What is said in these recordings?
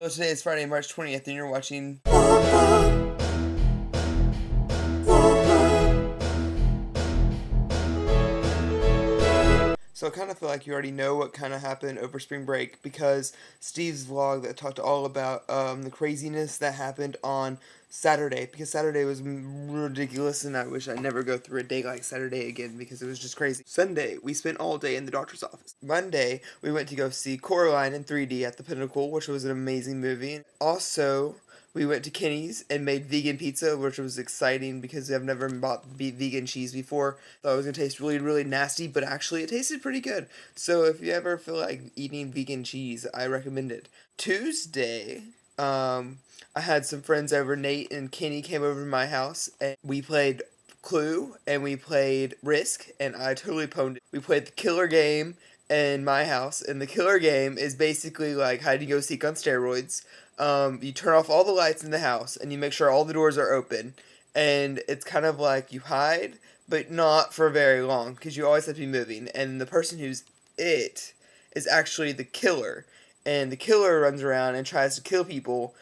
So today is Friday, March 20th, and you're watching. So I kind of feel like you already know what kind of happened over spring break because Steve's vlog that talked all about the craziness that happened on Saturday, because Saturday was ridiculous and I wish I'd never go through a day like Saturday again because it was just crazy. Sunday, we spent all day in the doctor's office. Monday, we went to go see Coraline in 3D at the Pinnacle, which was an amazing movie. Also, we went to Kenny's and made vegan pizza, which was exciting because I've never bought vegan cheese before. Thought it was going to taste really, really nasty, but actually it tasted pretty good. So if you ever feel like eating vegan cheese, I recommend it. Tuesday, I had some friends over. Nate and Kenny came over to my house, and we played Clue, and we played Risk, and I totally pwned it. We played the killer game in my house, and the killer game is basically like hide and go seek on steroids. You turn off all the lights in the house, and you make sure all the doors are open, and it's kind of like you hide, but not for very long, because you always have to be moving, and the person who's it is actually the killer, and the killer runs around and tries to kill people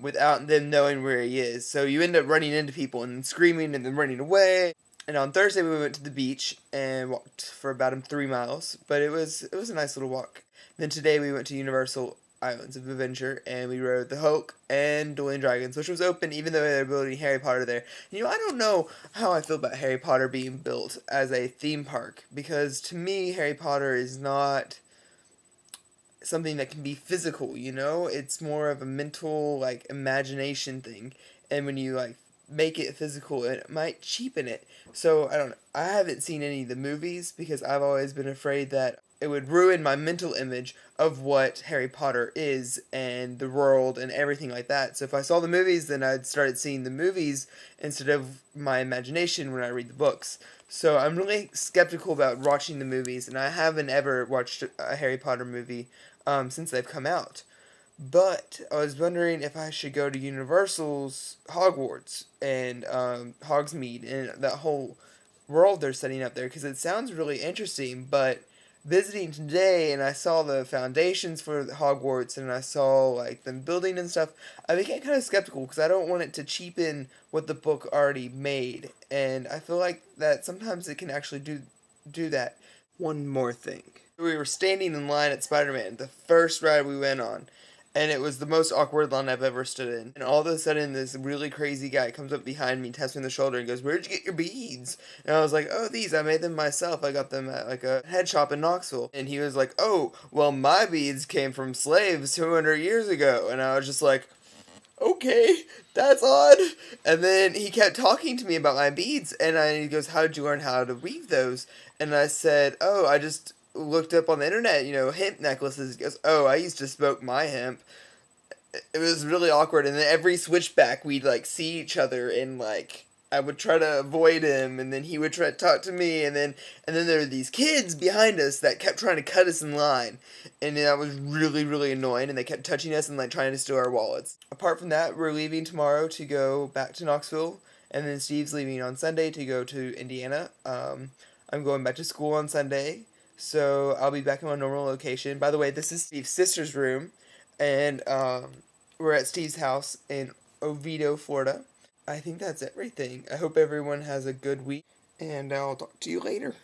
without them knowing where he is. So you end up running into people and screaming and then running away. And on Thursday we went to the beach and walked for about 3 miles, but it was a nice little walk. Then today we went to Universal Islands of Adventure and we rode the Hulk and Dueling Dragons, which was open even though they were building Harry Potter there. You know, I don't know how I feel about Harry Potter being built as a theme park, because to me Harry Potter is not something that can be physical, you know? It's more of a mental, like, imagination thing. And when you, like, make it physical, it might cheapen it. So, I don't know. I haven't seen any of the movies because I've always been afraid that it would ruin my mental image of what Harry Potter is and the world and everything like that. So if I saw the movies, then I'd started seeing the movies instead of my imagination when I read the books. So I'm really skeptical about watching the movies, and I haven't ever watched a Harry Potter movie since they've come out. But I was wondering if I should go to Universal's Hogwarts and Hogsmeade and that whole world they're setting up there, because it sounds really interesting. But visiting today and I saw the foundations for Hogwarts and I saw like them building and stuff, I became kind of skeptical because I don't want it to cheapen what the book already made, and I feel like that sometimes it can actually do that. One more thing. We were standing in line at Spider-Man, the first ride we went on, and it was the most awkward line I've ever stood in. And all of a sudden, this really crazy guy comes up behind me, taps me on the shoulder, and goes, "Where'd you get your beads?" And I was like, "Oh, these, I made them myself. I got them at like a head shop in Knoxville." And he was like, "Oh, well, my beads came from slaves 200 years ago." And I was just like, "Okay, that's odd." And then he kept talking to me about my beads, and he goes, "How did you learn how to weave those?" And I said, "Oh, I just looked up on the internet, hemp necklaces." He goes, "Oh, I used to smoke my hemp." It was really awkward, and then every switchback we'd like see each other, and like I would try to avoid him, and then he would try to talk to me, and then there were these kids behind us that kept trying to cut us in line, and that was really, really annoying, and they kept touching us and like trying to steal our wallets. Apart from that, we're leaving tomorrow to go back to Knoxville, and then Steve's leaving on Sunday to go to Indiana. I'm going back to school on Sunday, so I'll be back in my normal location. By the way, this is Steve's sister's room, and we're at Steve's house in Oviedo, Florida. I think that's everything. I hope everyone has a good week, and I'll talk to you later.